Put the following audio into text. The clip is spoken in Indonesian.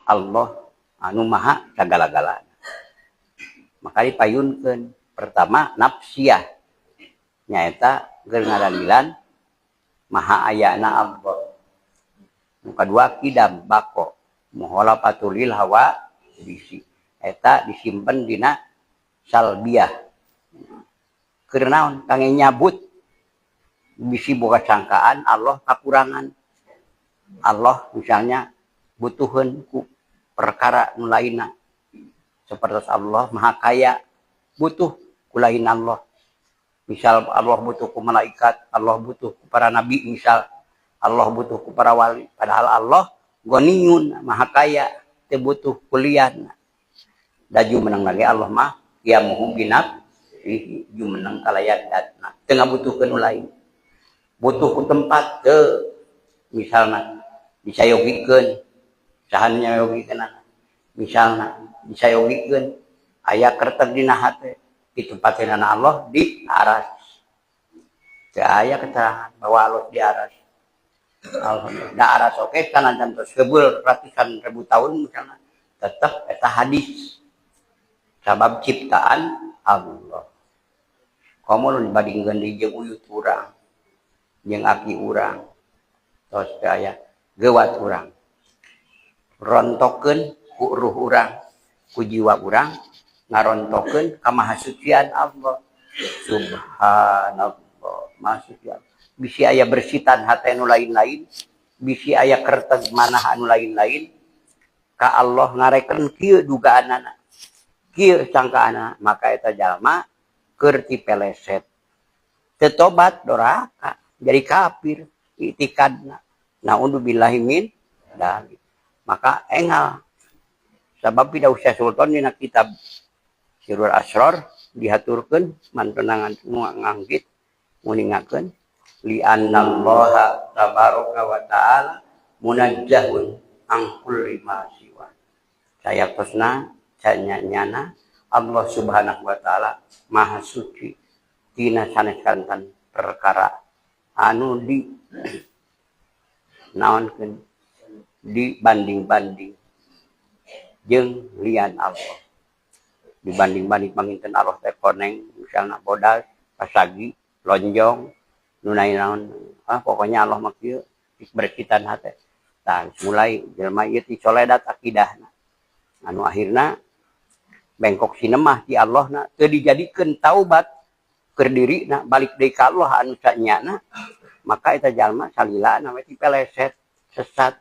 Allah anu maha sagala-galana. Maka dipayunkeun pertama nafsiyah nyaeta keur ngadalilan maha ayana Allah. Nu kadua kidam bako muhola patulil hawa bisi eta disimpen dina salbiah keur naon kangge nyabut bisi boga sangkaan Allah kakurangan. Allah misalnya butuheun ku perkara nu lainna seperti Allah maha kaya butuh ku lain Allah. Misal Allah butuh ku malaikat, Allah butuh ku para nabi, misal Allah butuh ku para wali, padahal Allah ghaniyun maha kaya teu butuh kulian. Daju menang lagi Allah mah qiyamuhu binafsihi ju menang kalayan datna teu ngabutuhkeun nu lain. Butuh ku tempat teu misalna disayogikeun sahan nyayogikeun misalna disayogikeun aya kertek dina hate di tempat Allah di aras. Teu aya keterangan bahwa Allah di aras. Alhamdulillah. Da aras oke sanajan terus kebeul ratusan ribu tahun misalnya tetap eta hadis. Sabab ciptaan Allah. Komo nu dibandingkeun di jeung uyut urang. Jeung aki urang. Tos teu aya geuwat urang. Rontokeun ku ruh urang, ku jiwa urang ngarontokeun ka mahasucian Allah. Subhanallah, mahasucian. Bisi aya bersitan hate anu lain-lain, bisi aya kerteg manah anu lain-lain. Ka Allah ngarekeun kieu dugaanana. Kieu sangkaana, maka eta jalma keur tipeleset. Teu tobat doraka, jadi kafir itikadna. Naudzubillahi min dzalik. Maka engal sabab tidak usah sultan dina kitab Sirrul Asrar dihaturkeun mantunangan nganggit nguningakeun li annallaha tabaraka wa taala munazzahun an kulli ma siwa. Saya tosna nyana Allah Subhanahu wa taala maha suci tina sanesantan perkara anu di naonkeun dibanding-banding jeung lian Allah. Dibanding-banding panginten Allah teh koneng misalna bodas, pasagi, lonjong, nu naon pokoknya Allah mah kieu berkitan hate. Tah mulai jelema ieu ti soledat akidahna. Anu akhirna bengkok sinemah ti Allahna teu dijadikeun taubat keur dirina balik deui ka Allah anu sanyana, maka eta jalma salila na we ti peleset sesat.